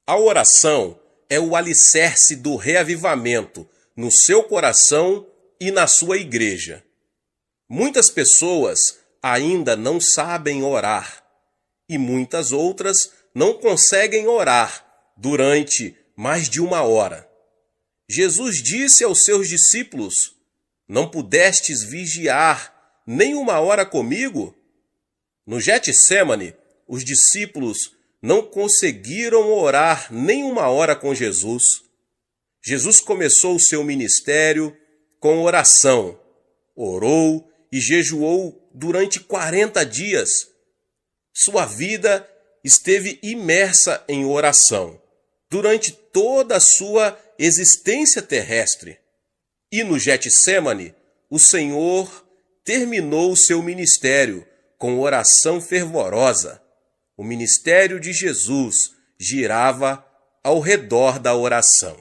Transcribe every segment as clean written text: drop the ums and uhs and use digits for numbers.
A oração é o alicerce do reavivamento no seu coração e na sua igreja. Muitas pessoas ainda não sabem orar e muitas outras não conseguem orar durante mais de uma hora. Jesus disse aos seus discípulos: "Não pudestes vigiar nem uma hora comigo?" No Getsêmani, os discípulos não conseguiram orar nem uma hora com Jesus. Jesus começou o seu ministério com oração. Orou e jejuou durante 40 dias. Sua vida esteve imersa em oração durante toda a sua existência terrestre. E no Getsêmani, o Senhor terminou o seu ministério com oração fervorosa. O ministério de Jesus girava ao redor da oração.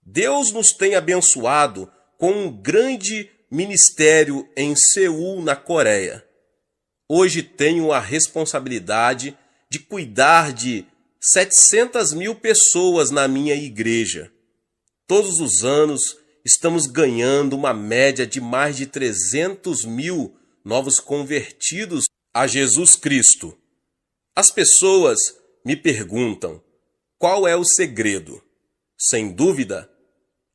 Deus nos tem abençoado com um grande ministério em Seul, na Coreia. Hoje tenho a responsabilidade de cuidar de 700.000 pessoas na minha igreja. Todos os anos estamos ganhando uma média de mais de 300.000 novos convertidos a Jesus Cristo. As pessoas me perguntam: qual é o segredo? Sem dúvida,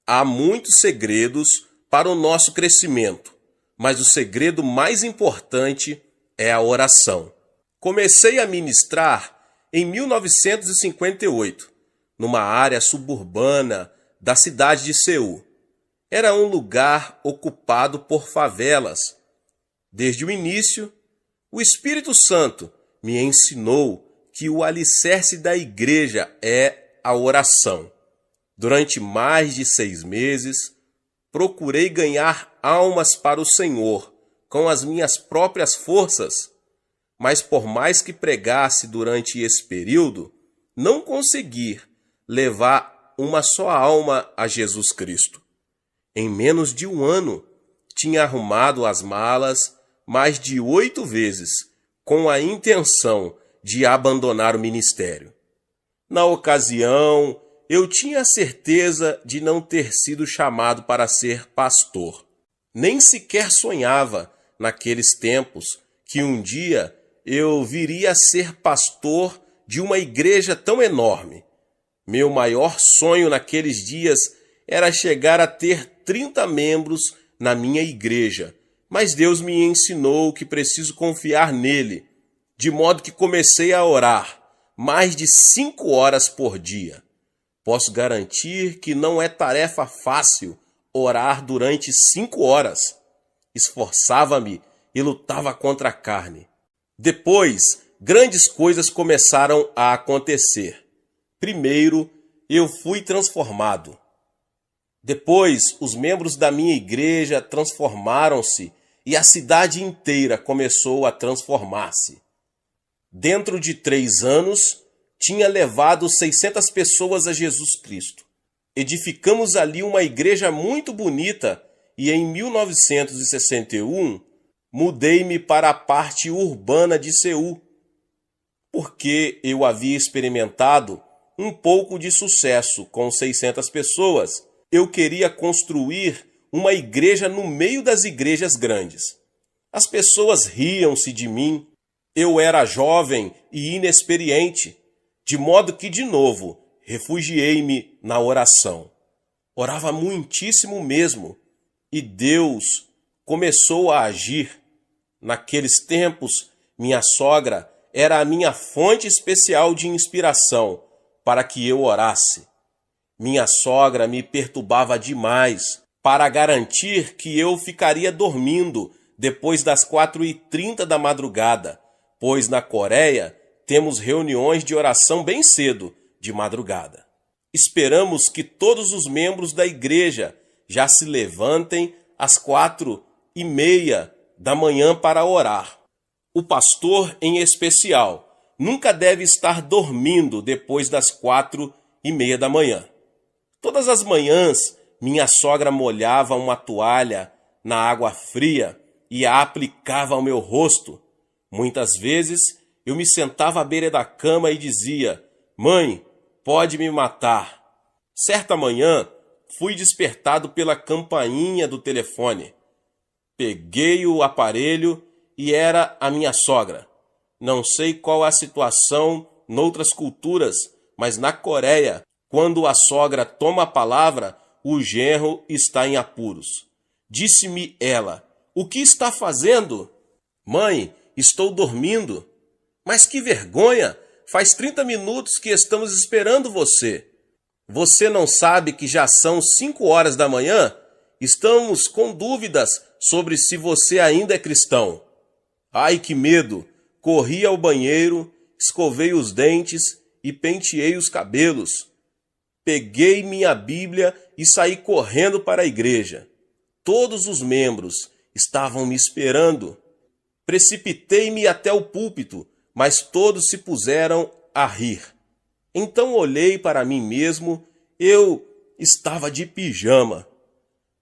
há muitos segredos para o nosso crescimento, mas o segredo mais importante é a oração. Comecei a ministrar em 1958, numa área suburbana da cidade de Seul. Era um lugar ocupado por favelas. Desde o início, o Espírito Santo me ensinou que o alicerce da igreja é a oração. Durante mais de 6 meses, procurei ganhar almas para o Senhor com as minhas próprias forças, mas por mais que pregasse durante esse período, não consegui levar uma só alma a Jesus Cristo. Em menos de um ano, tinha arrumado as malas mais de 8 vezes, com a intenção de abandonar o ministério. Na ocasião, eu tinha certeza de não ter sido chamado para ser pastor. Nem sequer sonhava, naqueles tempos, que um dia eu viria a ser pastor de uma igreja tão enorme. Meu maior sonho naqueles dias era chegar a ter 30 membros na minha igreja, mas Deus me ensinou que preciso confiar nele, de modo que comecei a orar mais de 5 horas por dia. Posso garantir que não é tarefa fácil orar durante 5 horas. Esforçava-me e lutava contra a carne. Depois, grandes coisas começaram a acontecer. Primeiro, eu fui transformado. Depois, os membros da minha igreja transformaram-se e a cidade inteira começou a transformar-se. Dentro de 3 anos, tinha levado 600 pessoas a Jesus Cristo. Edificamos ali uma igreja muito bonita e em 1961 mudei-me para a parte urbana de Seul, porque eu havia experimentado um pouco de sucesso com 600 pessoas. Eu queria construir uma igreja no meio das igrejas grandes. As pessoas riam-se de mim. Eu era jovem e inexperiente, de modo que, de novo, refugiei-me na oração. Orava muitíssimo mesmo, e Deus começou a agir. Naqueles tempos, minha sogra era a minha fonte especial de inspiração para que eu orasse. Minha sogra me perturbava demais para garantir que eu ficaria dormindo depois das 4h30 da madrugada, pois na Coreia temos reuniões de oração bem cedo, de madrugada. Esperamos que todos os membros da igreja já se levantem às 4h30 da manhã para orar. O pastor, em especial, nunca deve estar dormindo depois das 4h30 da manhã. Todas as manhãs, minha sogra molhava uma toalha na água fria e a aplicava ao meu rosto. Muitas vezes, eu me sentava à beira da cama e dizia: "Mãe, pode me matar. Certa manhã, fui despertado pela campainha do telefone. Peguei o aparelho e era a minha sogra. Não sei qual a situação noutras culturas, mas na Coreia, quando a sogra toma a palavra, o genro está em apuros. Disse-me ela: "O que está fazendo?" "Mãe, estou dormindo." "Mas que vergonha! Faz 30 minutos que estamos esperando você." "Você não sabe que já são 5 horas da manhã? Estamos com dúvidas sobre se você ainda é cristão." Ai, que medo! Corri ao banheiro, escovei os dentes e penteei os cabelos. Peguei minha Bíblia e saí correndo para a igreja. Todos os membros estavam me esperando. Precipitei-me até o púlpito, mas todos se puseram a rir. Então olhei para mim mesmo, eu estava de pijama.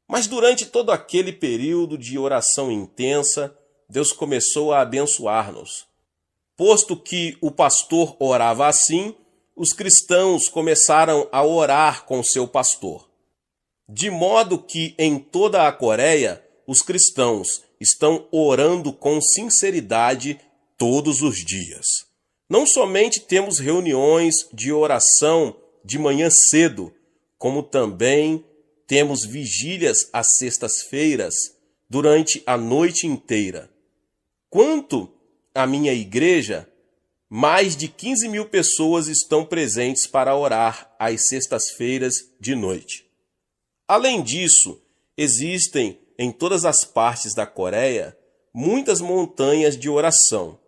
Mas durante todo aquele período de oração intensa, Deus começou a abençoar-nos. Posto que o pastor orava assim, os cristãos começaram a orar com seu pastor. De modo que em toda a Coreia, os cristãos estão orando com sinceridade todos os dias. Não somente temos reuniões de oração de manhã cedo, como também temos vigílias às sextas-feiras durante a noite inteira. Quanto à minha igreja, mais de 15.000 pessoas estão presentes para orar às sextas-feiras de noite. Além disso, existem em todas as partes da Coreia muitas montanhas de oração.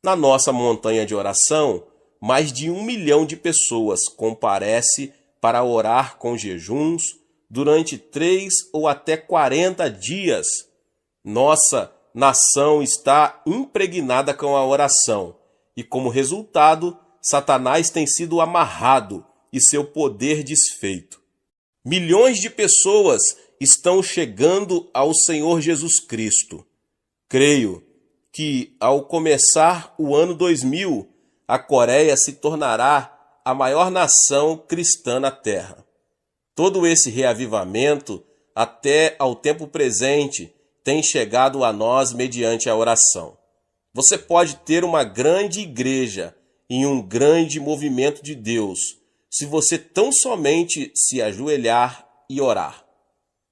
Na nossa montanha de oração, mais de 1 milhão de pessoas comparece para orar com jejuns durante 3 ou até 40 dias. Nossa nação está impregnada com a oração e, como resultado, Satanás tem sido amarrado e seu poder desfeito. Milhões de pessoas estão chegando ao Senhor Jesus Cristo. Creio que, ao começar o ano 2000, a Coreia se tornará a maior nação cristã na Terra. Todo esse reavivamento, até ao tempo presente, tem chegado a nós mediante a oração. Você pode ter uma grande igreja e um grande movimento de Deus, se você tão somente se ajoelhar e orar.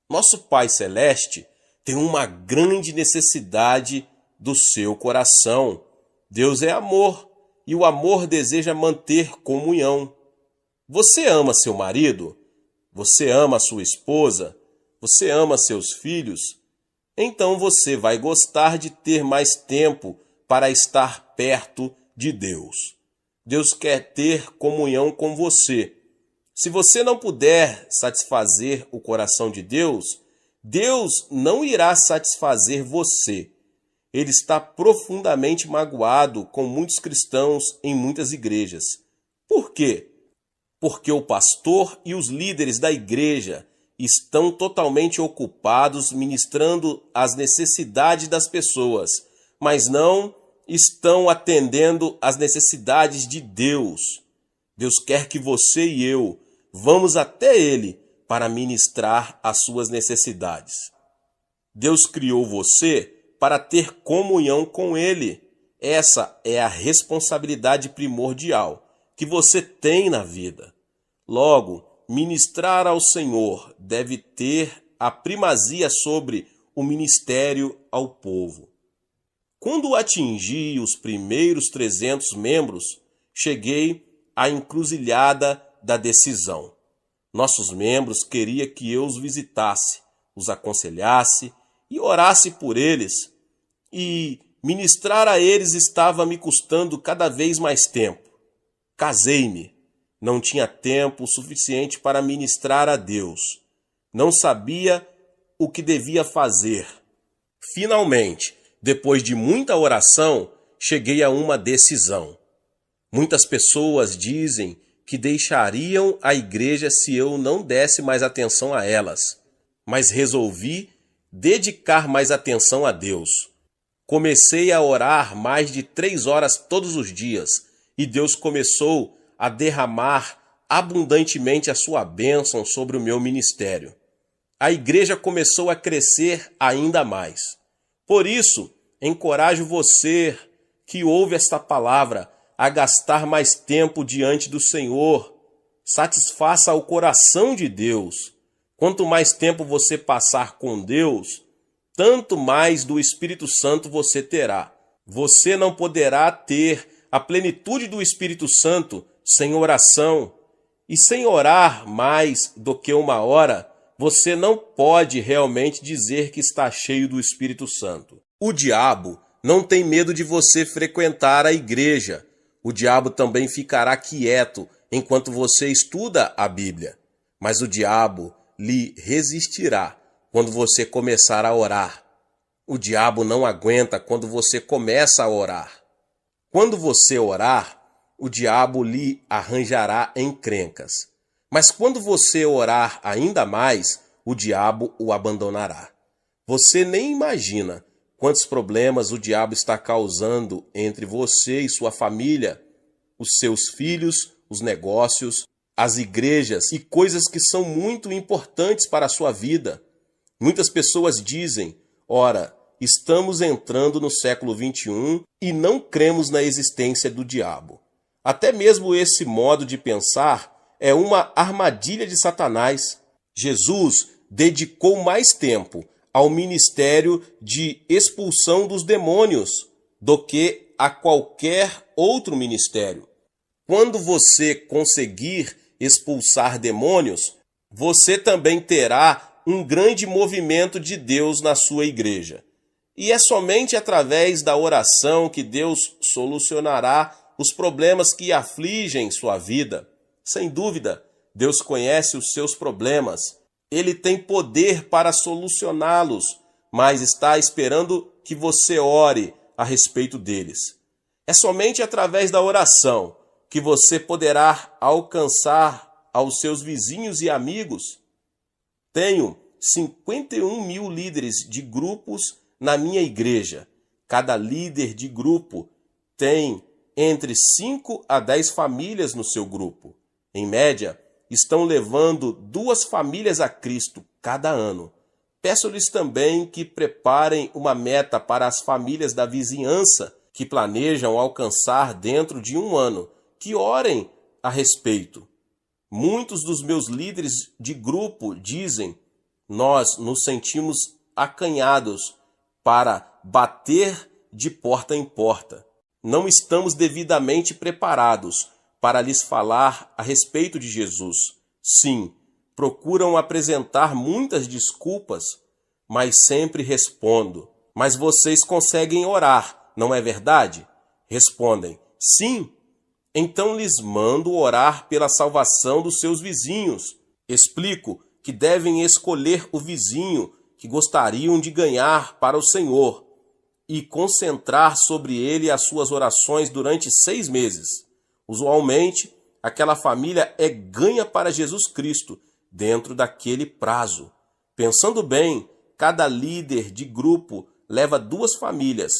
Nosso Pai Celeste tem uma grande necessidade do seu coração. Deus é amor e o amor deseja manter comunhão. Você ama seu marido? Você ama sua esposa? Você ama seus filhos? Então você vai gostar de ter mais tempo para estar perto de Deus. Deus quer ter comunhão com você. Se você não puder satisfazer o coração de Deus, Deus não irá satisfazer você. Ele está profundamente magoado com muitos cristãos em muitas igrejas. Por quê? Porque o pastor e os líderes da igreja estão totalmente ocupados ministrando às necessidades das pessoas, mas não estão atendendo às necessidades de Deus. Deus quer que você e eu vamos até Ele para ministrar as suas necessidades. Deus criou você para ter comunhão com Ele. Essa é a responsabilidade primordial que você tem na vida. Logo, ministrar ao Senhor deve ter a primazia sobre o ministério ao povo. Quando atingi os primeiros 300 membros, cheguei à encruzilhada da decisão. Nossos membros queriam que eu os visitasse, os aconselhasse e orasse por eles. E ministrar a eles estava me custando cada vez mais tempo. Casei-me. Não tinha tempo suficiente para ministrar a Deus. Não sabia o que devia fazer. Finalmente, depois de muita oração, cheguei a uma decisão. Muitas pessoas dizem que deixariam a igreja se eu não desse mais atenção a elas, mas resolvi dedicar mais atenção a Deus. Comecei a orar mais de 3 horas todos os dias e Deus começou a derramar abundantemente a sua bênção sobre o meu ministério. A igreja começou a crescer ainda mais. Por isso, encorajo você que ouve esta palavra a gastar mais tempo diante do Senhor. Satisfaça o coração de Deus. Quanto mais tempo você passar com Deus, tanto mais do Espírito Santo você terá. Você não poderá ter a plenitude do Espírito Santo sem oração. E sem orar mais do que uma hora, você não pode realmente dizer que está cheio do Espírito Santo. O diabo não tem medo de você frequentar a igreja. O diabo também ficará quieto enquanto você estuda a Bíblia. Mas o diabo lhe resistirá quando você começar a orar. O diabo não aguenta quando você começa a orar. Quando você orar, o diabo lhe arranjará encrencas. Mas quando você orar ainda mais, o diabo o abandonará. Você nem imagina quantos problemas o diabo está causando entre você e sua família, os seus filhos, os negócios, as igrejas e coisas que são muito importantes para a sua vida. Muitas pessoas dizem, ora, estamos entrando no século XXI e não cremos na existência do diabo. Até mesmo esse modo de pensar é uma armadilha de Satanás. Jesus dedicou mais tempo ao ministério de expulsão dos demônios do que a qualquer outro ministério. Quando você conseguir expulsar demônios, você também terá um grande movimento de Deus na sua igreja. E é somente através da oração que Deus solucionará os problemas que afligem sua vida. Sem dúvida, Deus conhece os seus problemas. Ele tem poder para solucioná-los, mas está esperando que você ore a respeito deles. É somente através da oração que você poderá alcançar aos seus vizinhos e amigos. Tenho 51.000 líderes de grupos na minha igreja. Cada líder de grupo tem entre 5 a 10 famílias no seu grupo. Em média, estão levando 2 famílias a Cristo cada ano. Peço-lhes também que preparem uma meta para as famílias da vizinhança que planejam alcançar dentro de 1 ano, que orem a respeito. Muitos dos meus líderes de grupo dizem, nós nos sentimos acanhados para bater de porta em porta. Não estamos devidamente preparados para lhes falar a respeito de Jesus. Sim, procuram apresentar muitas desculpas, mas sempre respondo. Mas vocês conseguem orar, não é verdade? Respondem, sim. Então lhes mando orar pela salvação dos seus vizinhos. Explico que devem escolher o vizinho que gostariam de ganhar para o Senhor e concentrar sobre ele as suas orações durante 6 meses. Usualmente, aquela família é ganha para Jesus Cristo dentro daquele prazo. Pensando bem, cada líder de grupo leva 2 famílias,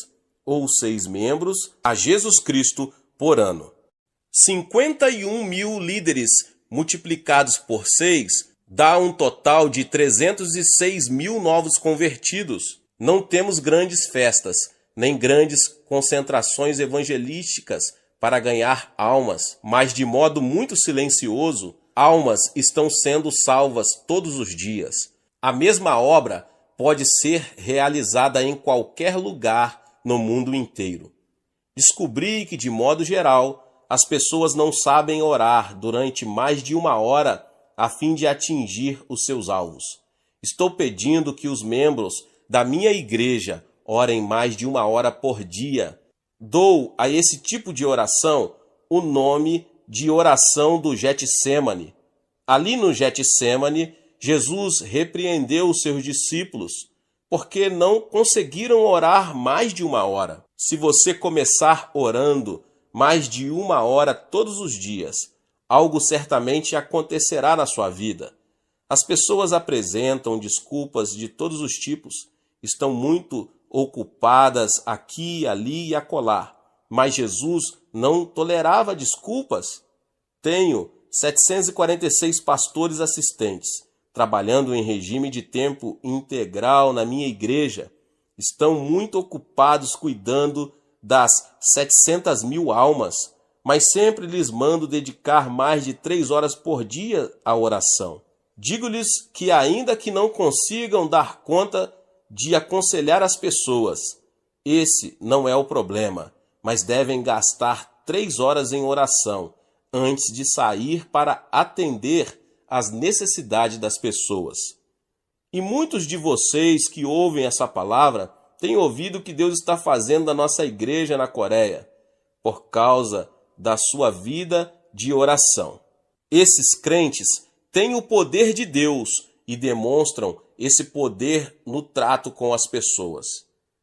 ou 6 membros, a Jesus Cristo por ano. 51.000 líderes multiplicados por 6 dá um total de 306.000 novos convertidos. Não temos grandes festas, nem grandes concentrações evangelísticas para ganhar almas, mas de modo muito silencioso, almas estão sendo salvas todos os dias. A mesma obra pode ser realizada em qualquer lugar no mundo inteiro. Descobri que, de modo geral, as pessoas não sabem orar durante mais de 1 hora a fim de atingir os seus alvos. Estou pedindo que os membros da minha igreja orem mais de 1 hora por dia. Dou a esse tipo de oração o nome de oração do Getsêmani. Ali no Getsêmani, Jesus repreendeu os seus discípulos porque não conseguiram orar mais de 1 hora. Se você começar orando mais de 1 hora todos os dias, algo certamente acontecerá na sua vida. As pessoas apresentam desculpas de todos os tipos, estão muito ocupadas aqui, ali e acolá. Mas Jesus não tolerava desculpas. Tenho 746 pastores assistentes, trabalhando em regime de tempo integral na minha igreja. Estão muito ocupados cuidando das 700 mil almas, mas sempre lhes mando dedicar mais de 3 horas por dia à oração. Digo-lhes que ainda que não consigam dar conta de aconselhar as pessoas, esse não é o problema, mas devem gastar 3 horas em oração antes de sair para atender às necessidades das pessoas. E muitos de vocês que ouvem essa palavra têm ouvido o que Deus está fazendo na nossa igreja na Coreia, por causa da sua vida de oração. Esses crentes têm o poder de Deus e demonstram esse poder no trato com as pessoas.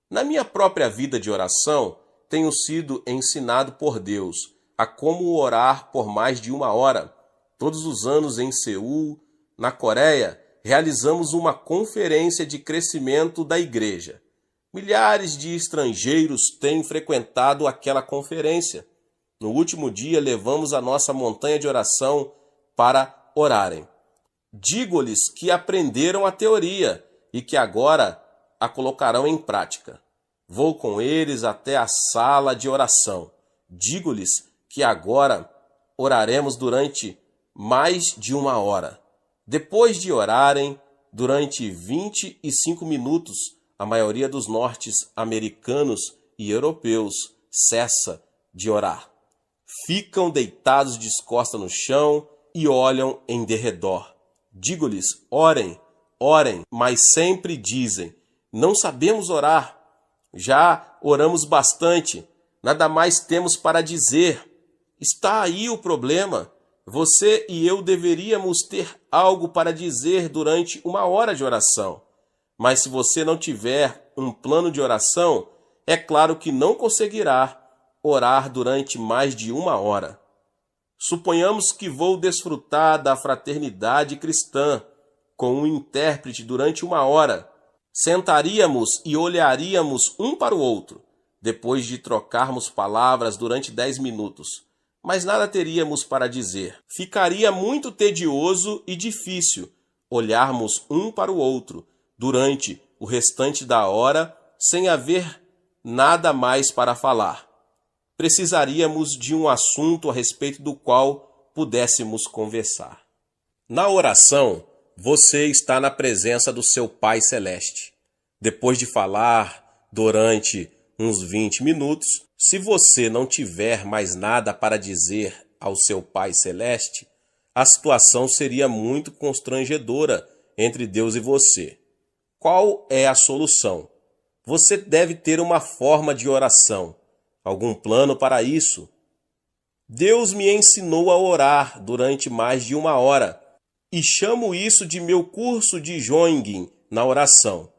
Na minha própria vida de oração, tenho sido ensinado por Deus a como orar por mais de 1 hora. Todos os anos em Seul, na Coreia, realizamos uma conferência de crescimento da igreja. Milhares de estrangeiros têm frequentado aquela conferência. No último dia, levamos a nossa montanha de oração para orarem. Digo-lhes que aprenderam a teoria e que agora a colocarão em prática. Vou com eles até a sala de oração. Digo-lhes que agora oraremos durante mais de 1 hora. Depois de orarem durante 25 minutos, a maioria dos norte-americanos e europeus cessa de orar. Ficam deitados de costas no chão e olham em derredor. Digo-lhes, orem, orem, mas sempre dizem, não sabemos orar. Já oramos bastante, nada mais temos para dizer. Está aí o problema. Você e eu deveríamos ter algo para dizer durante 1 hora de oração. Mas se você não tiver um plano de oração, é claro que não conseguirá orar durante mais de 1 hora. Suponhamos que vou desfrutar da fraternidade cristã com um intérprete durante 1 hora. Sentaríamos e olharíamos um para o outro, depois de trocarmos palavras durante 10 minutos. Mas nada teríamos para dizer. Ficaria muito tedioso e difícil olharmos um para o outro durante o restante da hora sem haver nada mais para falar. Precisaríamos de um assunto a respeito do qual pudéssemos conversar. Na oração, você está na presença do seu Pai Celeste. Depois de falar durante uns 20 minutos, se você não tiver mais nada para dizer ao seu Pai Celeste, a situação seria muito constrangedora entre Deus e você. Qual é a solução? Você deve ter uma forma de oração. Algum plano para isso? Deus me ensinou a orar durante mais de 1 hora e chamo isso de meu curso de Jogging na oração.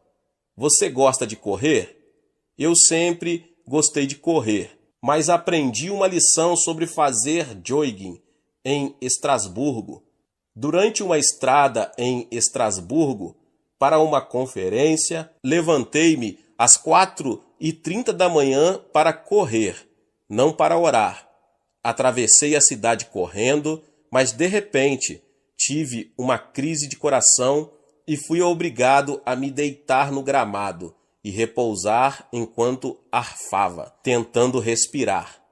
Você gosta de correr? Eu sempre gostei de correr, mas aprendi uma lição sobre fazer jogging em Estrasburgo. Durante uma estrada em Estrasburgo, para uma conferência, levantei-me às 4h30 da manhã para correr, não para orar. Atravessei a cidade correndo, mas de repente tive uma crise de coração e fui obrigado a me deitar no gramado e repousar enquanto arfava, tentando respirar.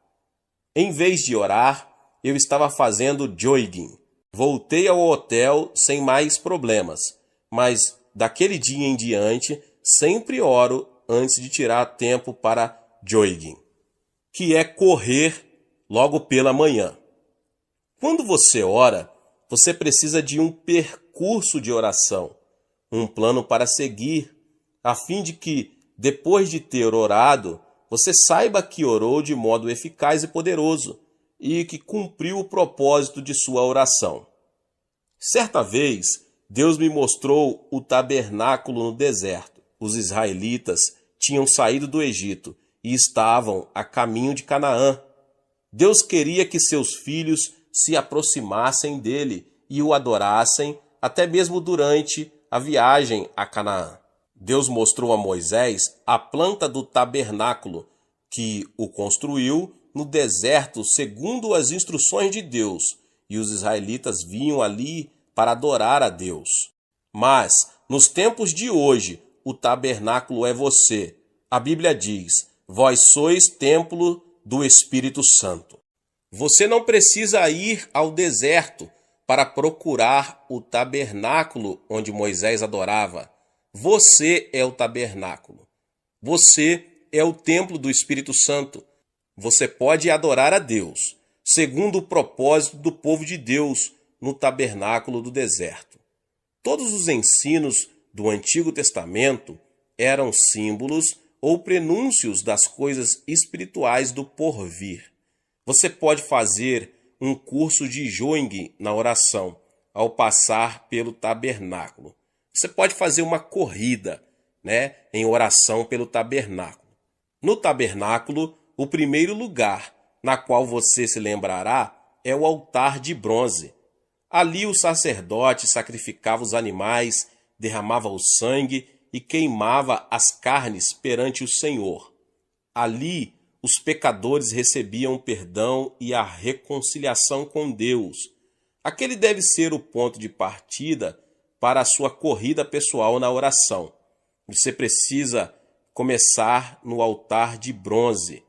Em vez de orar, eu estava fazendo jogging. Voltei ao hotel sem mais problemas, mas daquele dia em diante sempre oro antes de tirar tempo para jogging, que é correr logo pela manhã. Quando você ora, você precisa de um percurso de oração, um plano para seguir, a fim de que, depois de ter orado, você saiba que orou de modo eficaz e poderoso e que cumpriu o propósito de sua oração. Certa vez, Deus me mostrou o tabernáculo no deserto. Os israelitas tinham saído do Egito e estavam a caminho de Canaã. Deus queria que seus filhos se aproximassem dele e o adorassem até mesmo durante a viagem a Canaã. Deus mostrou a Moisés a planta do tabernáculo, que o construiu no deserto segundo as instruções de Deus, e os israelitas vinham ali para adorar a Deus. Mas, nos tempos de hoje, o tabernáculo é você. A Bíblia diz: vós sois templo do Espírito Santo. Você não precisa ir ao deserto para procurar o tabernáculo onde Moisés adorava. Você é o tabernáculo. Você é o templo do Espírito Santo. Você pode adorar a Deus, segundo o propósito do povo de Deus no tabernáculo do deserto. Todos os ensinos do Antigo Testamento eram símbolos ou prenúncios das coisas espirituais do porvir. Você pode fazer um curso de Joing na oração ao passar pelo tabernáculo. Você pode fazer uma corrida, em oração pelo tabernáculo. No tabernáculo, o primeiro lugar na qual você se lembrará é o altar de bronze. Ali o sacerdote sacrificava os animais, derramava o sangue e queimava as carnes perante o Senhor. Ali os pecadores recebiam o perdão e a reconciliação com Deus. Aquele deve ser o ponto de partida para a sua corrida pessoal na oração. Você precisa começar no altar de bronze.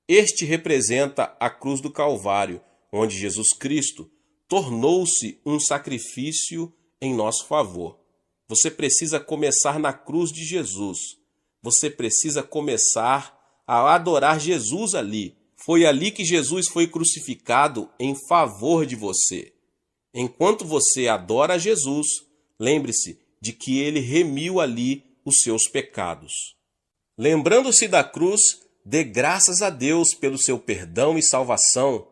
Este representa a cruz do Calvário, onde Jesus Cristo tornou-se um sacrifício em nosso favor. Você precisa começar na cruz de Jesus. Você precisa começar a adorar Jesus ali. Foi ali que Jesus foi crucificado em favor de você. Enquanto você adora Jesus, lembre-se de que ele remiu ali os seus pecados. Lembrando-se da cruz, dê graças a Deus pelo seu perdão e salvação.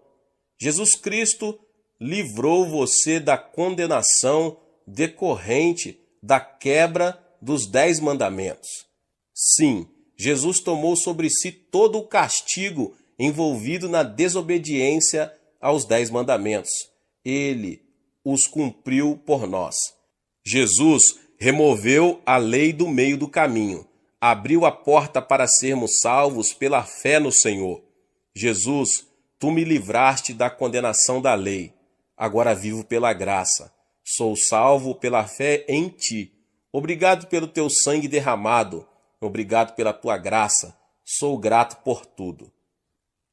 Jesus Cristo livrou você da condenação decorrente da quebra dos 10 mandamentos. Sim, Jesus tomou sobre si todo o castigo envolvido na desobediência aos 10 mandamentos. Ele os cumpriu por nós. Jesus removeu a lei do meio do caminho, abriu a porta para sermos salvos pela fé no Senhor. Jesus, tu me livraste da condenação da lei. Agora vivo pela graça. Sou salvo pela fé em ti. Obrigado pelo teu sangue derramado. Obrigado pela tua graça. Sou grato por tudo.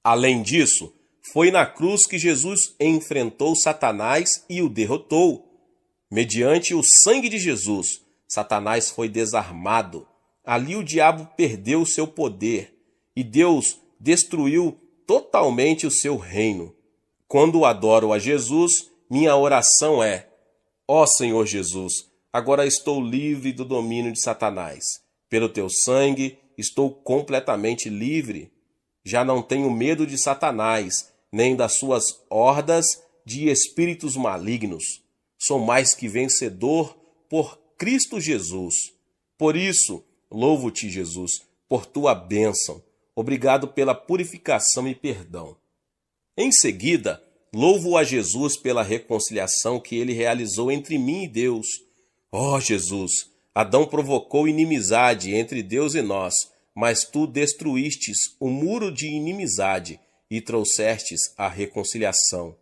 Além disso, foi na cruz que Jesus enfrentou Satanás e o derrotou. Mediante o sangue de Jesus, Satanás foi desarmado. Ali o diabo perdeu seu poder e Deus destruiu totalmente o seu reino. Quando adoro a Jesus, minha oração é: ó Senhor Jesus, agora estou livre do domínio de Satanás. Pelo teu sangue, estou completamente livre. Já não tenho medo de Satanás, nem das suas hordas de espíritos malignos. Sou mais que vencedor por Cristo Jesus. Por isso, louvo-te, Jesus, por tua bênção. Obrigado pela purificação e perdão. Em seguida, louvo a Jesus pela reconciliação que ele realizou entre mim e Deus. Ó Jesus, Adão provocou inimizade entre Deus e nós, mas tu destruístes o muro de inimizade e trouxestes a reconciliação.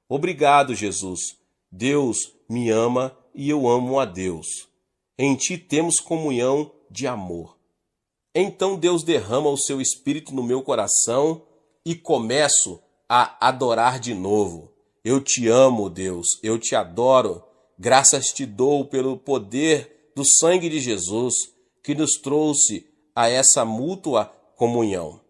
Obrigado, Jesus. Deus me ama e eu amo a Deus. Em ti temos comunhão de amor. Então Deus derrama o seu Espírito no meu coração e começo a adorar de novo. Eu te amo, Deus, eu te adoro. Graças te dou pelo poder do sangue de Jesus que nos trouxe a essa mútua comunhão.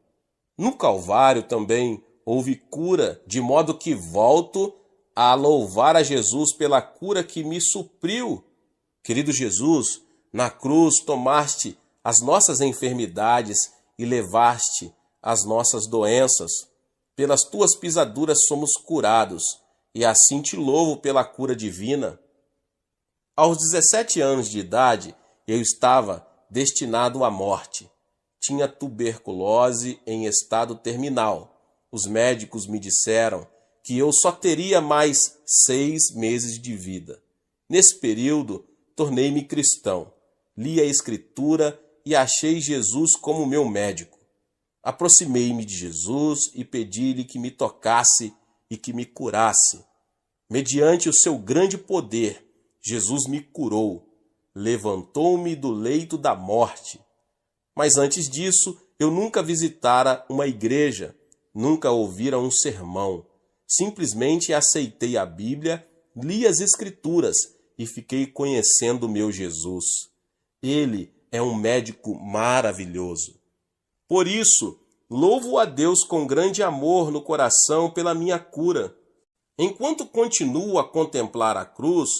No Calvário também houve cura, de modo que volto a louvar a Jesus pela cura que me supriu. Querido Jesus, na cruz tomaste as nossas enfermidades e levaste as nossas doenças. Pelas tuas pisaduras somos curados, e assim te louvo pela cura divina. Aos 17 anos de idade, eu estava destinado à morte. Tinha tuberculose em estado terminal. Os médicos me disseram que eu só teria mais 6 meses de vida. Nesse período, tornei-me cristão. Li a Escritura e achei Jesus como meu médico. Aproximei-me de Jesus e pedi-lhe que me tocasse e que me curasse. Mediante o seu grande poder, Jesus me curou, levantou-me do leito da morte. Mas antes disso, eu nunca visitara uma igreja, nunca ouvira um sermão. Simplesmente aceitei a Bíblia, li as Escrituras e fiquei conhecendo o meu Jesus. Ele é um médico maravilhoso. Por isso, louvo a Deus com grande amor no coração pela minha cura. Enquanto continuo a contemplar a cruz,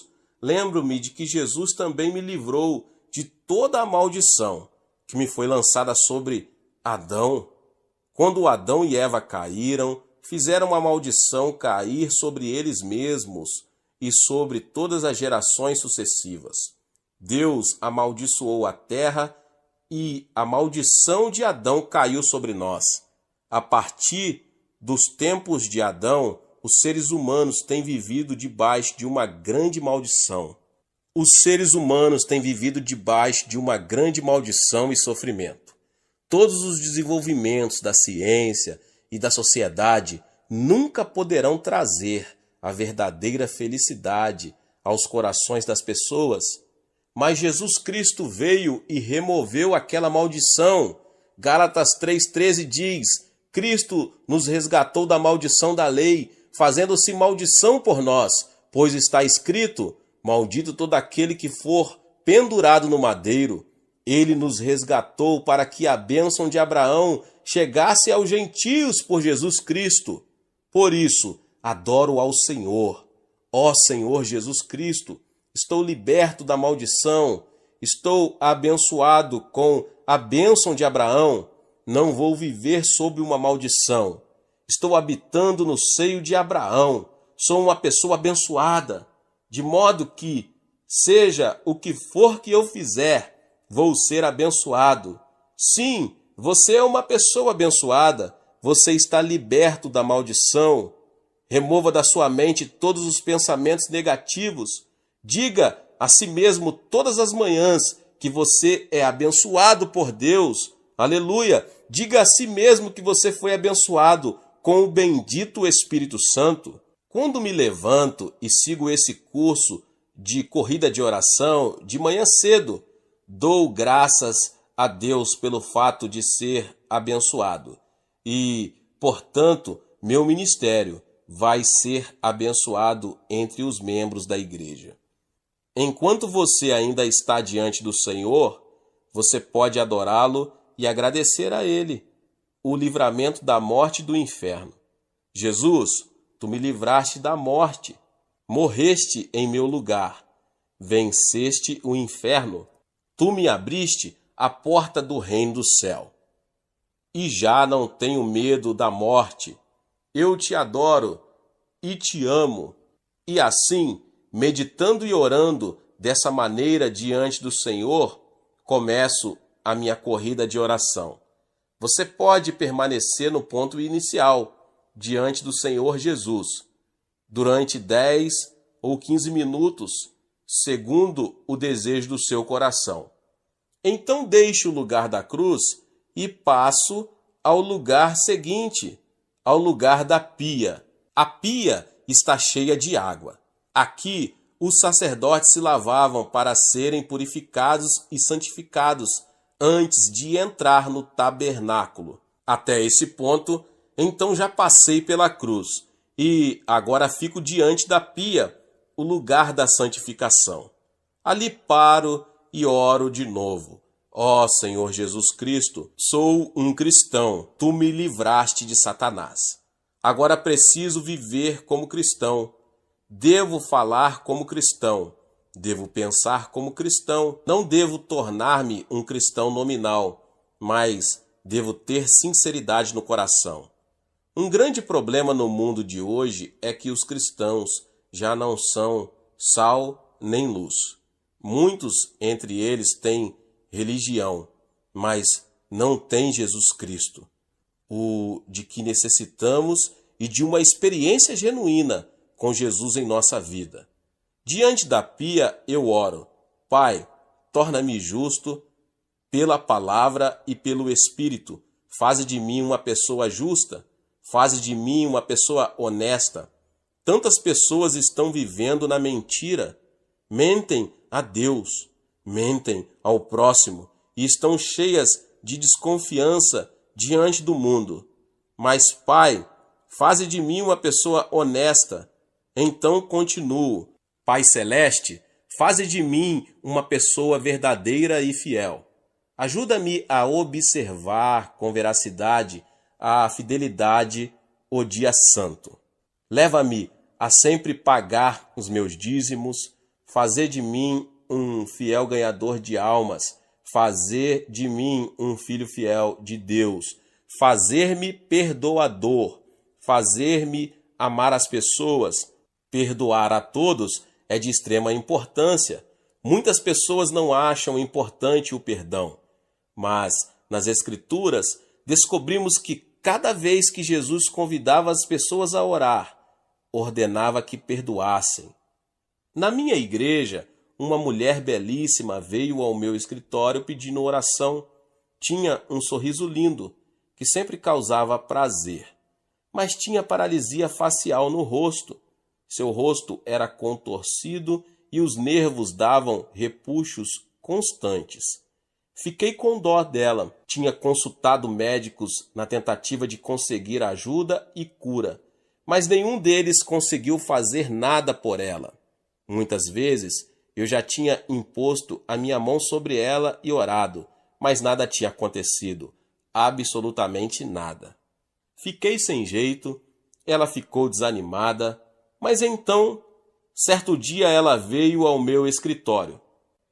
lembro-me de que Jesus também me livrou de toda a maldição que me foi lançada sobre Adão. Quando Adão e Eva caíram, fizeram a maldição cair sobre eles mesmos e sobre todas as gerações sucessivas. Deus amaldiçoou a terra e a maldição de Adão caiu sobre nós. A partir dos tempos de Adão, os seres humanos têm vivido debaixo de uma grande maldição. Os seres humanos têm vivido debaixo de uma grande maldição e sofrimento. Todos os desenvolvimentos da ciência e da sociedade nunca poderão trazer a verdadeira felicidade aos corações das pessoas. Mas Jesus Cristo veio e removeu aquela maldição. Gálatas 3,13 diz: Cristo nos resgatou da maldição da lei, fazendo-se maldição por nós, pois está escrito: maldito todo aquele que for pendurado no madeiro. Ele nos resgatou para que a bênção de Abraão chegasse aos gentios por Jesus Cristo. Por isso, adoro ao Senhor. Ó Senhor Jesus Cristo, estou liberto da maldição, estou abençoado com a bênção de Abraão. Não vou viver sob uma maldição. Estou habitando no seio de Abraão. Sou uma pessoa abençoada, de modo que, seja o que for que eu fizer, vou ser abençoado. Sim, você é uma pessoa abençoada. Você está liberto da maldição. Remova da sua mente todos os pensamentos negativos. Diga a si mesmo todas as manhãs que você é abençoado por Deus. Aleluia! Diga a si mesmo que você foi abençoado com o bendito Espírito Santo. Quando me levanto e sigo esse curso de corrida de oração de manhã cedo, dou graças a Deus pelo fato de ser abençoado. E, portanto, meu ministério vai ser abençoado entre os membros da igreja. Enquanto você ainda está diante do Senhor, você pode adorá-lo e agradecer a Ele o livramento da morte e do inferno. Jesus, tu me livraste da morte, morreste em meu lugar, venceste o inferno, tu me abriste a porta do reino do céu. E já não tenho medo da morte. Eu te adoro e te amo. E assim, meditando e orando dessa maneira diante do Senhor, começo a minha corrida de oração. Você pode permanecer no ponto inicial, diante do Senhor Jesus, durante 10 ou 15 minutos, segundo o desejo do seu coração. Então deixe o lugar da cruz e passo ao lugar seguinte, ao lugar da pia. A pia está cheia de água. Aqui, os sacerdotes se lavavam para serem purificados e santificados antes de entrar no tabernáculo. Até esse ponto, então já passei pela cruz e agora fico diante da pia, o lugar da santificação. Ali paro e oro de novo. Ó Senhor Jesus Cristo, sou um cristão, tu me livraste de Satanás. Agora preciso viver como cristão. Devo falar como cristão. Devo pensar como cristão. Não devo tornar-me um cristão nominal, mas devo ter sinceridade no coração. Um grande problema no mundo de hoje é que os cristãos já não são sal nem luz. Muitos entre eles têm religião, mas não têm Jesus Cristo, o de que necessitamos e de uma experiência genuína com Jesus em nossa vida. Diante da pia eu oro: Pai, torna-me justo pela palavra e pelo Espírito. Faze de mim uma pessoa justa, faze de mim uma pessoa honesta. Tantas pessoas estão vivendo na mentira, mentem a Deus, mentem ao próximo e estão cheias de desconfiança diante do mundo. Mas, Pai, faze de mim uma pessoa honesta. Então continuo. Pai Celeste, faze de mim uma pessoa verdadeira e fiel. Ajuda-me a observar com veracidade a fidelidade o dia santo. Leva-me a sempre pagar os meus dízimos, fazer de mim um fiel ganhador de almas, fazer de mim um filho fiel de Deus, fazer-me perdoador, fazer-me amar as pessoas. Perdoar a todos é de extrema importância. Muitas pessoas não acham importante o perdão, mas nas Escrituras descobrimos que cada vez que Jesus convidava as pessoas a orar, ordenava que perdoassem. Na minha igreja, uma mulher belíssima veio ao meu escritório pedindo oração. Tinha um sorriso lindo, que sempre causava prazer, mas tinha paralisia facial no rosto. Seu rosto era contorcido e os nervos davam repuxos constantes. Fiquei com dó dela. Tinha consultado médicos na tentativa de conseguir ajuda e cura, mas nenhum deles conseguiu fazer nada por ela. Muitas vezes eu já tinha imposto a minha mão sobre ela e orado, mas nada tinha acontecido, absolutamente nada. Fiquei sem jeito, ela ficou desanimada, mas então, certo dia ela veio ao meu escritório.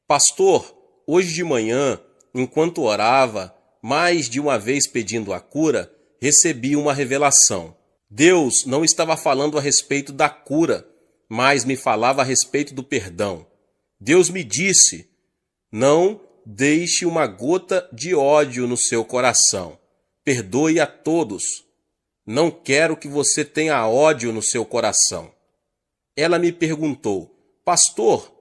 Pastor, hoje de manhã, enquanto orava, mais de uma vez pedindo a cura, recebi uma revelação. Deus não estava falando a respeito da cura, mas me falava a respeito do perdão. Deus me disse: não deixe uma gota de ódio no seu coração. Perdoe a todos. Não quero que você tenha ódio no seu coração. Ela me perguntou: pastor,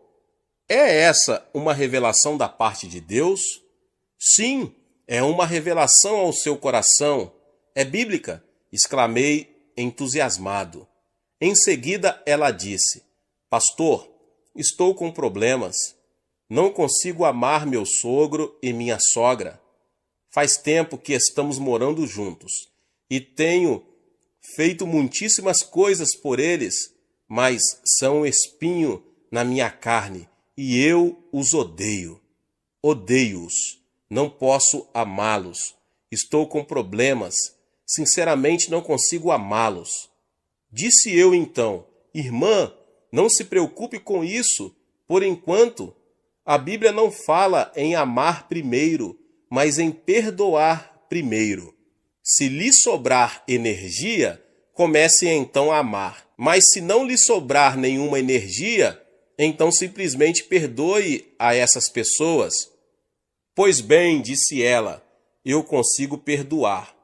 é essa uma revelação da parte de Deus? Sim, é uma revelação ao seu coração. É bíblica, exclamei entusiasmado. Em seguida ela disse: pastor, estou com problemas. Não consigo amar meu sogro e minha sogra. Faz tempo que estamos morando juntos e tenho feito muitíssimas coisas por eles, mas são um espinho na minha carne e eu os odeio. Odeio-os. Não posso amá-los. Estou com problemas. Sinceramente não consigo amá-los. Disse eu então: irmã, não se preocupe com isso. Por enquanto, a Bíblia não fala em amar primeiro, mas em perdoar primeiro. Se lhe sobrar energia, comece então a amar. Mas se não lhe sobrar nenhuma energia, então simplesmente perdoe a essas pessoas. Pois bem, disse ela, eu consigo perdoar.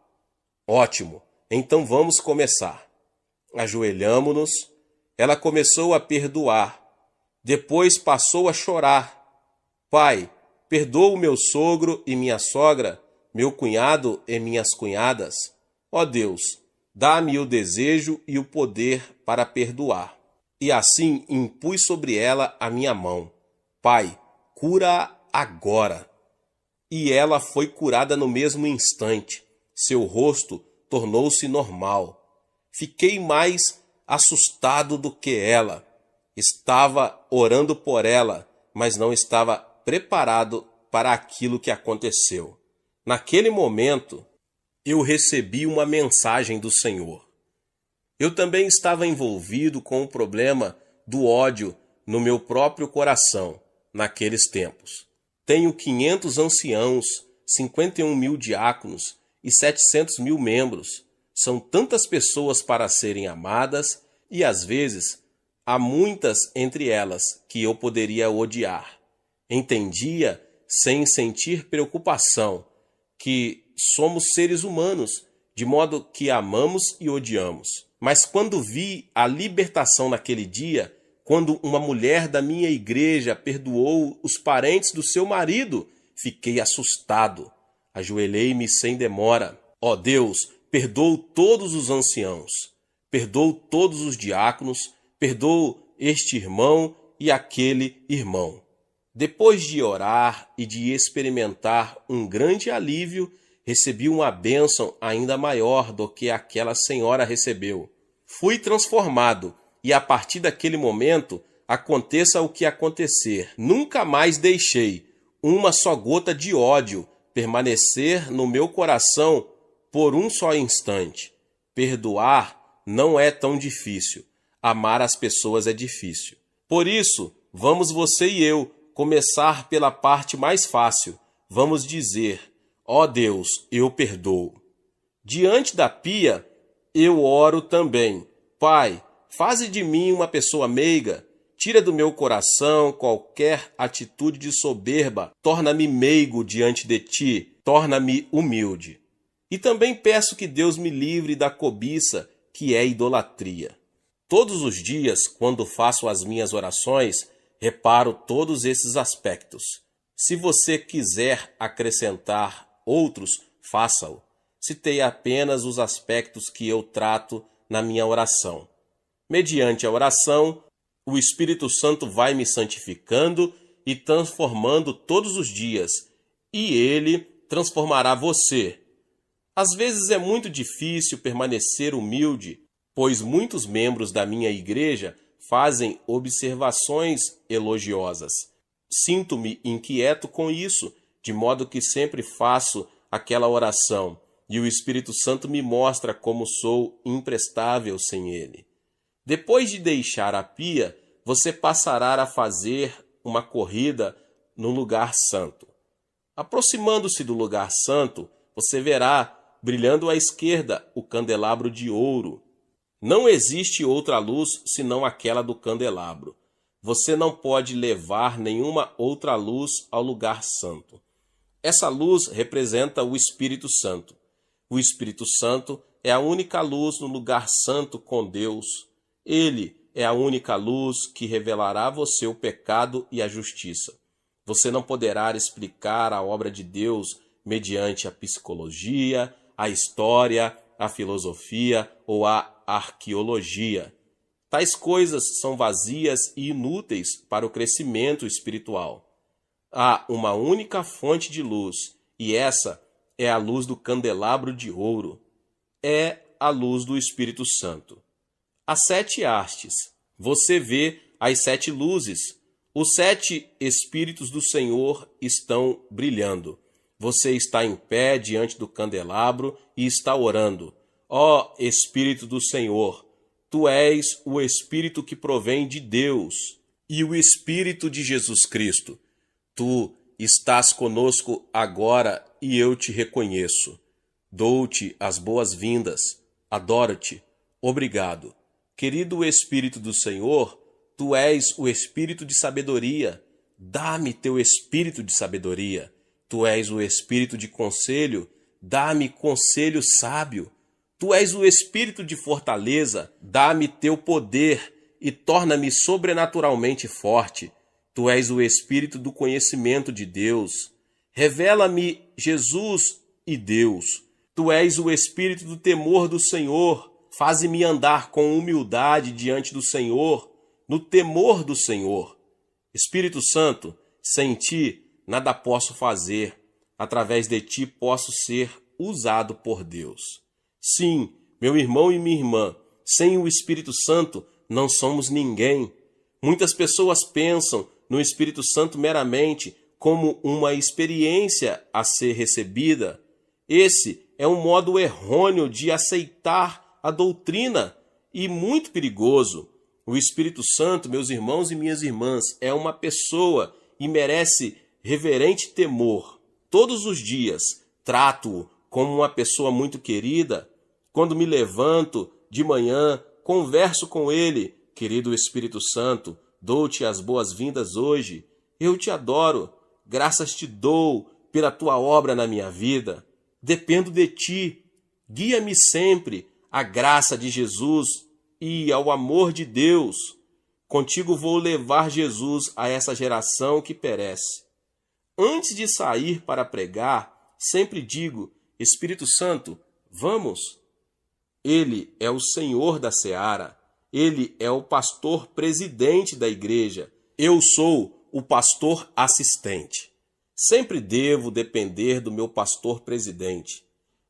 Ótimo, então vamos começar. Ajoelhamo-nos, ela começou a perdoar. Depois passou a chorar. Pai, perdoa o meu sogro e minha sogra, meu cunhado e minhas cunhadas. Ó Deus, dá-me o desejo e o poder para perdoar. E assim impus sobre ela a minha mão. Pai, cura-a agora. E ela foi curada no mesmo instante. Seu rosto tornou-se normal. Fiquei mais assustado do que ela. Estava orando por ela, mas não estava preparado para aquilo que aconteceu. Naquele momento, eu recebi uma mensagem do Senhor. Eu também estava envolvido com o problema do ódio no meu próprio coração naqueles tempos. Tenho 500 anciãos, 51 mil diáconos e 700 mil membros. São tantas pessoas para serem amadas e, às vezes, há muitas entre elas que eu poderia odiar. Entendia, sem sentir preocupação, que somos seres humanos, de modo que amamos e odiamos. Mas quando vi a libertação naquele dia, quando uma mulher da minha igreja perdoou os parentes do seu marido, fiquei assustado. Ajoelhei-me sem demora. Ó Deus, perdoa todos os anciãos. perdoo todos os diáconos, perdoo este irmão e aquele irmão. Depois de orar e de experimentar um grande alívio, recebi uma bênção ainda maior do que aquela senhora recebeu. Fui transformado e a partir daquele momento, aconteça o que acontecer, nunca mais deixei uma só gota de ódio permanecer no meu coração por um só instante. Perdoar não é tão difícil. Amar as pessoas é difícil. Por isso, vamos você e eu começar pela parte mais fácil. Vamos dizer: ó Deus, eu perdoo. Diante da pia, eu oro também. Pai, faze de mim uma pessoa meiga. Tira do meu coração qualquer atitude de soberba. Torna-me meigo diante de ti. Torna-me humilde. E também peço que Deus me livre da cobiça, que é idolatria. Todos os dias, quando faço as minhas orações, reparo todos esses aspectos. Se você quiser acrescentar outros, faça-o. Citei apenas os aspectos que eu trato na minha oração. Mediante a oração, o Espírito Santo vai me santificando e transformando todos os dias, e ele transformará você. Às vezes é muito difícil permanecer humilde, pois muitos membros da minha igreja fazem observações elogiosas. Sinto-me inquieto com isso, de modo que sempre faço aquela oração, e o Espírito Santo me mostra como sou imprestável sem ele. Depois de deixar a pia, você passará a fazer uma corrida no lugar santo. Aproximando-se do lugar santo, você verá, brilhando à esquerda, o candelabro de ouro. Não existe outra luz senão aquela do candelabro. Você não pode levar nenhuma outra luz ao lugar santo. Essa luz representa o Espírito Santo. O Espírito Santo é a única luz no lugar santo com Deus. Ele é a única luz que revelará a você o pecado e a justiça. Você não poderá explicar a obra de Deus mediante a psicologia, a história, a filosofia ou a arqueologia. Tais coisas são vazias e inúteis para o crescimento espiritual. Há uma única fonte de luz, e essa é a luz do candelabro de ouro. É a luz do Espírito Santo. As 7 hastes. Você vê as 7 luzes. Os 7 Espíritos do Senhor estão brilhando. Você está em pé diante do candelabro e está orando. Ó Espírito do Senhor, tu és o Espírito que provém de Deus e o Espírito de Jesus Cristo. Tu estás conosco agora e eu te reconheço. Dou-te as boas-vindas. Adoro-te. Obrigado. Querido Espírito do Senhor, tu és o Espírito de sabedoria. Dá-me teu Espírito de sabedoria. Tu és o Espírito de conselho. Dá-me conselho sábio. Tu és o Espírito de fortaleza. Dá-me teu poder e torna-me sobrenaturalmente forte. Tu és o Espírito do conhecimento de Deus. Revela-me Jesus e Deus. Tu és o Espírito do temor do Senhor. Faze-me andar com humildade diante do Senhor, no temor do Senhor. Espírito Santo, sem ti nada posso fazer. Através de ti posso ser usado por Deus. Sim, meu irmão e minha irmã, sem o Espírito Santo não somos ninguém. Muitas pessoas pensam no Espírito Santo meramente como uma experiência a ser recebida. Esse é um modo errôneo de aceitar a doutrina e muito perigoso. O Espírito Santo, meus irmãos e minhas irmãs, é uma pessoa e merece reverente temor. Todos os dias trato-o como uma pessoa muito querida. Quando me levanto de manhã, converso com ele. Querido Espírito Santo, dou-te as boas-vindas hoje. Eu te adoro. Graças te dou pela tua obra na minha vida. Dependo de ti. Guia-me sempre à graça de Jesus e ao amor de Deus. Contigo vou levar Jesus a essa geração que perece. Antes de sair para pregar, sempre digo: Espírito Santo, vamos? Ele é o Senhor da seara. Ele é o pastor presidente da igreja. Eu sou o pastor assistente. Sempre devo depender do meu pastor presidente.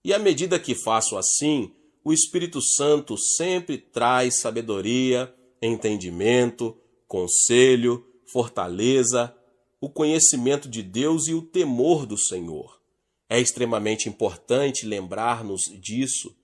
E à medida que faço assim, o Espírito Santo sempre traz sabedoria, entendimento, conselho, fortaleza, o conhecimento de Deus e o temor do Senhor. É extremamente importante lembrar-nos disso.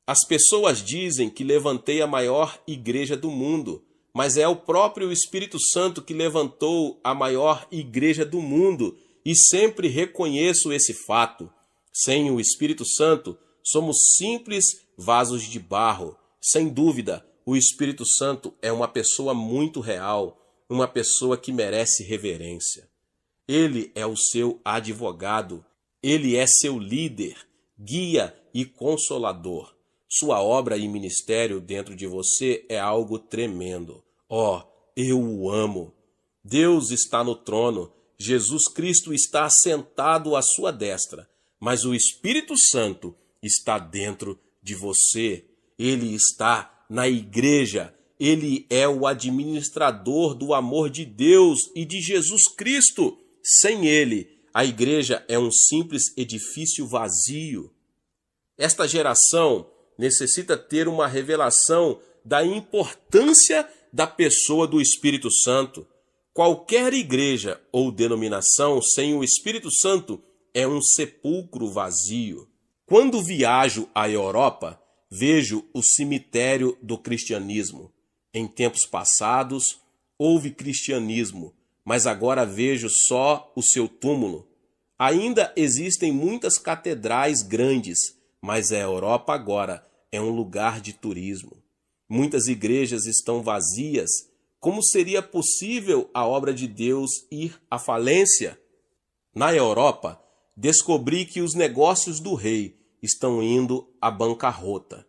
As pessoas dizem que levantei a maior igreja do mundo, mas é o próprio Espírito Santo que levantou a maior igreja do mundo, e sempre reconheço esse fato. Sem o Espírito Santo, somos simples vasos de barro. Sem dúvida, o Espírito Santo é uma pessoa muito real, uma pessoa que merece reverência. Ele é o seu advogado, ele é seu líder, guia e consolador. Sua obra e ministério dentro de você é algo tremendo. Eu o amo. Deus está no trono, Jesus Cristo está assentado à sua destra, mas o Espírito Santo está dentro de você. Ele está na igreja. Ele é o administrador do amor de Deus e de Jesus Cristo. Sem ele, a igreja é um simples edifício vazio. Esta geração necessita ter uma revelação da importância da pessoa do Espírito Santo. Qualquer igreja ou denominação sem o Espírito Santo é um sepulcro vazio. Quando viajo à Europa, vejo o cemitério do cristianismo. Em tempos passados, houve cristianismo, mas agora vejo só o seu túmulo. Ainda existem muitas catedrais grandes, mas a Europa agora é um lugar de turismo. Muitas igrejas estão vazias. Como seria possível a obra de Deus ir à falência? Na Europa, descobri que os negócios do rei estão indo à bancarrota.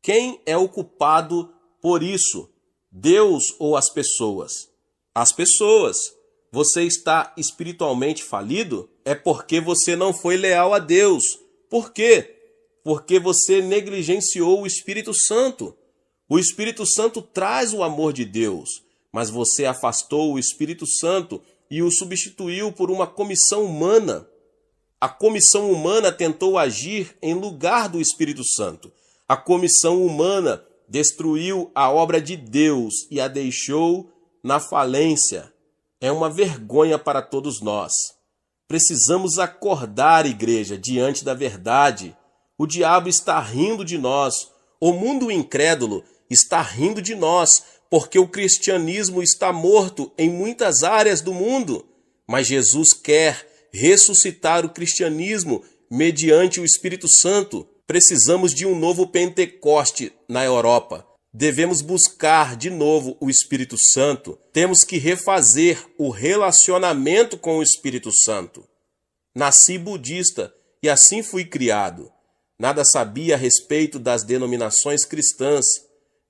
Quem é o culpado por isso? Deus ou as pessoas? As pessoas. Você está espiritualmente falido? É porque você não foi leal a Deus. Por quê? Porque você negligenciou o Espírito Santo. O Espírito Santo traz o amor de Deus, mas você afastou o Espírito Santo e o substituiu por uma comissão humana. A comissão humana tentou agir em lugar do Espírito Santo. A comissão humana destruiu a obra de Deus e a deixou na falência. É uma vergonha para todos nós. Precisamos acordar, igreja, diante da verdade. O diabo está rindo de nós. O mundo incrédulo está rindo de nós, porque o cristianismo está morto em muitas áreas do mundo. Mas Jesus quer ressuscitar o cristianismo mediante o Espírito Santo. Precisamos de um novo Pentecoste na Europa. Devemos buscar de novo o Espírito Santo. Temos que refazer o relacionamento com o Espírito Santo. Nasci budista e assim fui criado. Nada sabia a respeito das denominações cristãs.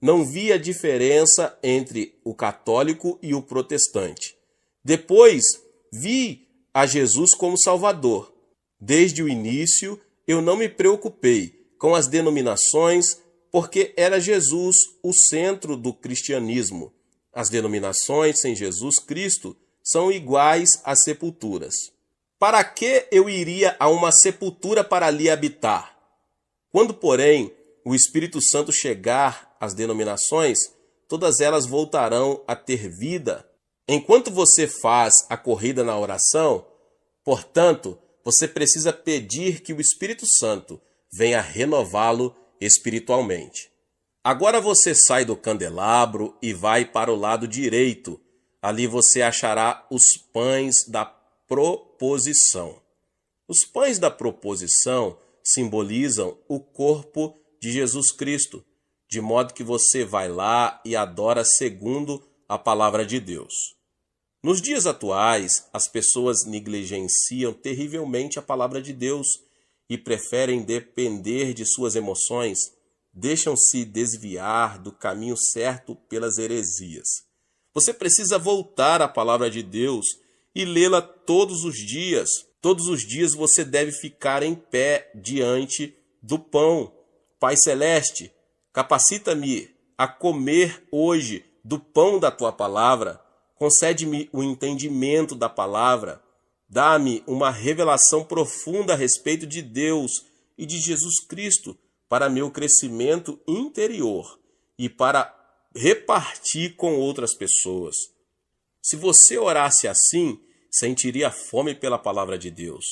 Não via diferença entre o católico e o protestante. Depois, vi a Jesus como Salvador. Desde o início, eu não me preocupei com as denominações, porque era Jesus o centro do cristianismo. As denominações sem Jesus Cristo são iguais às sepulturas. Para que eu iria a uma sepultura para ali habitar? Quando, porém, o Espírito Santo chegar às denominações, todas elas voltarão a ter vida. Enquanto você faz a corrida na oração, portanto, você precisa pedir que o Espírito Santo venha renová-lo espiritualmente. Agora você sai do candelabro e vai para o lado direito. Ali você achará os pães da proposição. Os pães da proposição simbolizam o corpo de Jesus Cristo, de modo que você vai lá e adora segundo a palavra de Deus. Nos dias atuais, as pessoas negligenciam terrivelmente a palavra de Deus e preferem depender de suas emoções, deixam-se desviar do caminho certo pelas heresias. Você precisa voltar à palavra de Deus e lê-la todos os dias. Todos os dias você deve ficar em pé diante do pão. Pai Celeste, Capacita-me a comer hoje do pão da tua palavra. Concede-me o entendimento da palavra. Dá-me uma revelação profunda a respeito de Deus e de Jesus Cristo para meu crescimento interior e para repartir com outras pessoas. Se você orasse assim, sentiria fome pela palavra de Deus.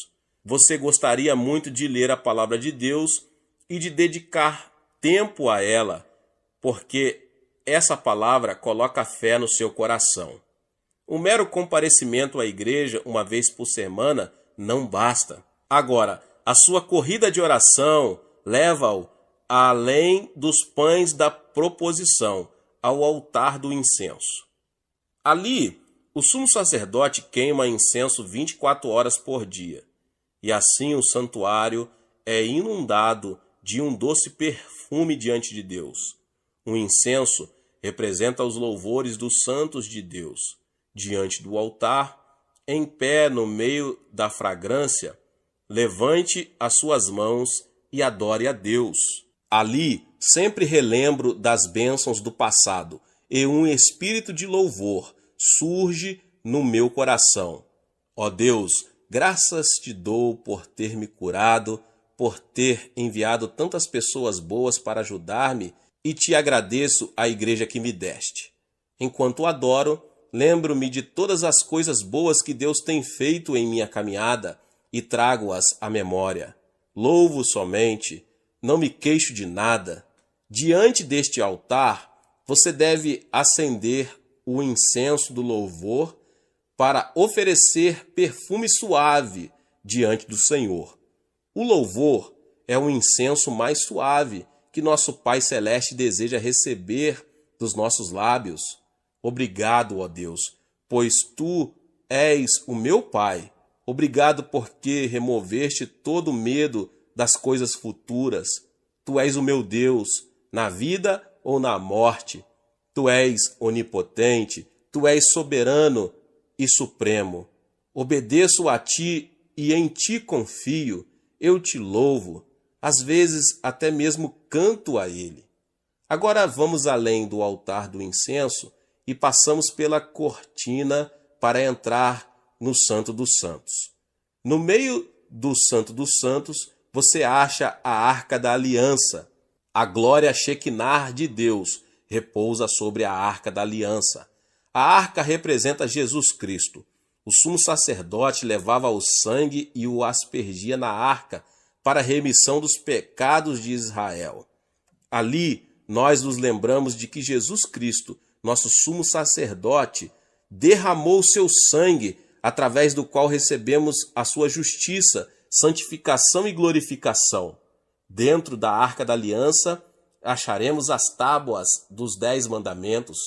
Você gostaria muito de ler a palavra de Deus e de dedicar tempo a ela, porque essa palavra coloca fé no seu coração. O mero comparecimento à igreja uma vez por semana não basta. Agora, a sua corrida de oração leva-o além dos pães da proposição, ao altar do incenso. Ali, o sumo sacerdote queima incenso 24 horas por dia, e assim o santuário é inundado de um doce perfume diante de Deus. O incenso representa os louvores dos santos de Deus. Diante do altar, em pé no meio da fragrância, levante as suas mãos e adore a Deus. Ali, sempre relembro das bênçãos do passado, e um espírito de louvor surge no meu coração. Ó Deus, graças te dou por ter me curado, por ter enviado tantas pessoas boas para ajudar-me, e te agradeço a igreja que me deste. Enquanto adoro, lembro-me de todas as coisas boas que Deus tem feito em minha caminhada e trago-as à memória. Louvo somente, não me queixo de nada. Diante deste altar, você deve acender o incenso do louvor para oferecer perfume suave diante do Senhor. O louvor é o incenso mais suave que nosso Pai Celeste deseja receber dos nossos lábios. Obrigado, ó Deus, pois tu és o meu Pai. Obrigado porque removeste todo o medo das coisas futuras. Tu és o meu Deus, na vida ou na morte. Tu és onipotente, tu és soberano e supremo. Obedeço a ti e em ti confio. Eu te louvo, às vezes até mesmo canto a ele. Agora vamos além do altar do incenso e passamos pela cortina para entrar no Santo dos Santos. No meio do Santo dos Santos, você acha a Arca da Aliança. A glória Shekinah de Deus repousa sobre a Arca da Aliança. A arca representa Jesus Cristo. O sumo sacerdote levava o sangue e o aspergia na arca para a remissão dos pecados de Israel. Ali, nós nos lembramos de que Jesus Cristo, nosso sumo sacerdote, derramou seu sangue, através do qual recebemos a sua justiça, santificação e glorificação. Dentro da Arca da Aliança, acharemos as tábuas dos 10 mandamentos.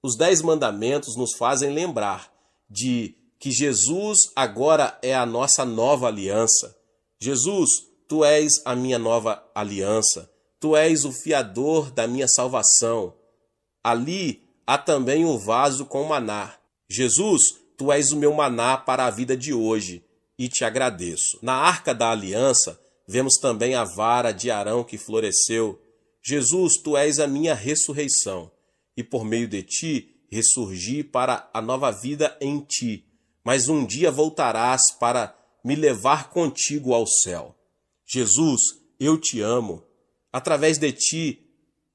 Os 10 mandamentos nos fazem lembrar de que Jesus agora é a nossa nova aliança. Jesus, tu és a minha nova aliança. Tu és o fiador da minha salvação. Ali há também o vaso com maná. Jesus, tu és o meu maná para a vida de hoje, e te agradeço. Na Arca da Aliança, vemos também a vara de Arão que floresceu. Jesus, tu és a minha ressurreição, e por meio de ti ressurgi para a nova vida em ti. Mas um dia voltarás para me levar contigo ao céu. Jesus, eu te amo. Através de ti,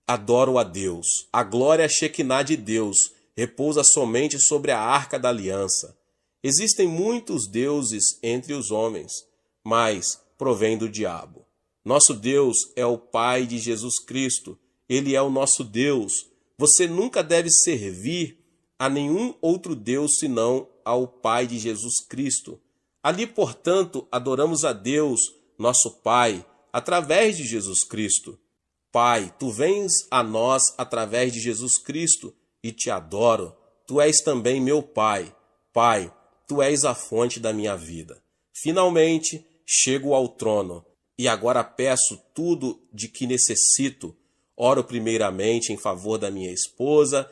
adoro a Deus. A glória Shekinah de Deus repousa somente sobre a Arca da Aliança. Existem muitos deuses entre os homens, mas provém do diabo. Nosso Deus é o Pai de Jesus Cristo. Ele é o nosso Deus. Você nunca deve servir a nenhum outro Deus senão ao Pai de Jesus Cristo. Ali, portanto, adoramos a Deus, nosso Pai, através de Jesus Cristo. Pai, tu vens a nós através de Jesus Cristo e te adoro. Tu és também meu Pai. Pai, tu és a fonte da minha vida. Finalmente, chego ao trono e agora peço tudo de que necessito. Oro primeiramente em favor da minha esposa,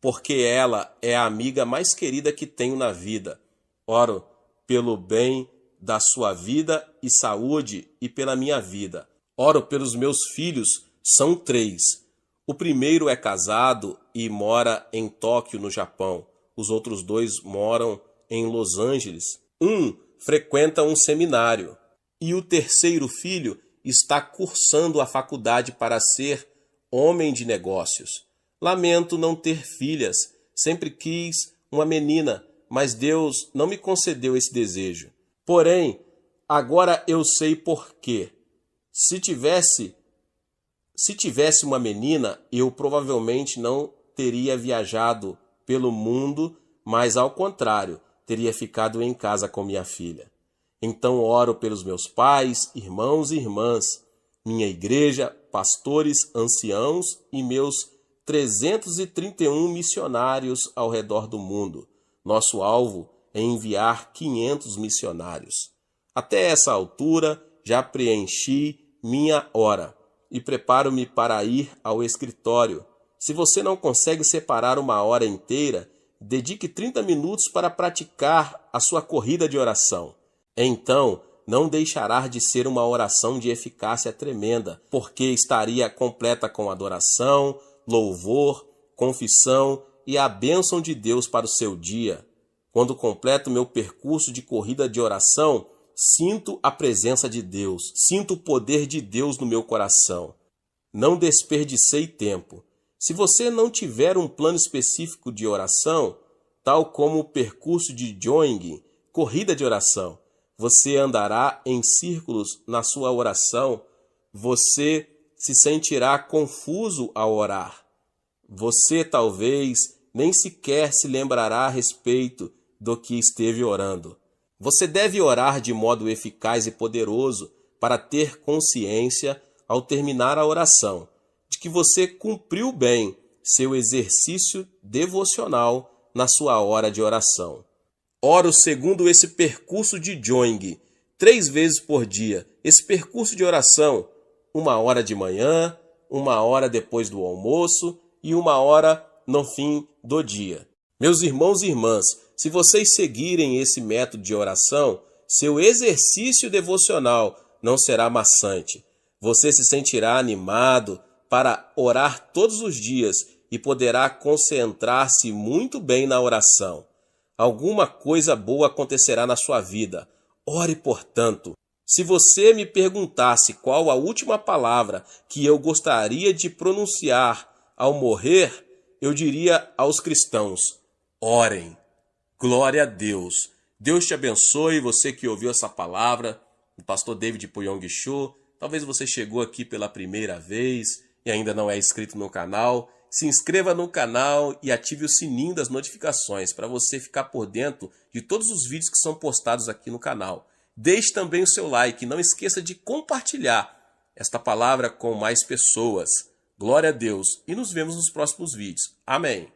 porque ela é a amiga mais querida que tenho na vida. Oro pelo bem da sua vida e saúde e pela minha vida. Oro pelos meus filhos, são 3. O primeiro é casado e mora em Tóquio, no Japão. Os outros dois moram em Los Angeles. Um frequenta um seminário. E o terceiro filho está cursando a faculdade para ser homem de negócios. Lamento não ter filhas. Sempre quis uma menina, mas Deus não me concedeu esse desejo. Porém, agora eu sei por quê. Se tivesse uma menina, eu provavelmente não teria viajado pelo mundo, mas ao contrário, teria ficado em casa com minha filha. Então oro pelos meus pais, irmãos e irmãs, minha igreja, pastores, anciãos e meus 331 missionários ao redor do mundo. Nosso alvo é enviar 500 missionários. Até essa altura, já preenchi minha hora e preparo-me para ir ao escritório. Se você não consegue separar uma hora inteira, dedique 30 minutos para praticar a sua corrida de oração. Então, não deixará de ser uma oração de eficácia tremenda, porque estaria completa com adoração, louvor, confissão e a bênção de Deus para o seu dia. Quando completo meu percurso de corrida de oração, sinto a presença de Deus, sinto o poder de Deus no meu coração. Não desperdicei tempo. Se você não tiver um plano específico de oração, tal como o percurso de jogging, corrida de oração, você andará em círculos na sua oração, você se sentirá confuso ao orar. Você talvez nem sequer se lembrará a respeito do que esteve orando. Você deve orar de modo eficaz e poderoso para ter consciência, ao terminar a oração, de que você cumpriu bem seu exercício devocional na sua hora de oração. Oro segundo esse percurso de jogging, 3 vezes por dia. Esse percurso de oração, 1 hora de manhã, 1 hora depois do almoço e 1 hora no fim do dia. Meus irmãos e irmãs, se vocês seguirem esse método de oração, seu exercício devocional não será maçante. Você se sentirá animado para orar todos os dias e poderá concentrar-se muito bem na oração. Alguma coisa boa acontecerá na sua vida. Ore, portanto. Se você me perguntasse qual a última palavra que eu gostaria de pronunciar ao morrer, eu diria aos cristãos: orem. Glória a Deus. Deus te abençoe, você que ouviu essa palavra, o pastor David Puyong Cho. Talvez você chegou aqui pela primeira vez e ainda não é inscrito no canal. Se inscreva no canal e ative o sininho das notificações para você ficar por dentro de todos os vídeos que são postados aqui no canal. Deixe também o seu like e não esqueça de compartilhar esta palavra com mais pessoas. Glória a Deus e nos vemos nos próximos vídeos. Amém.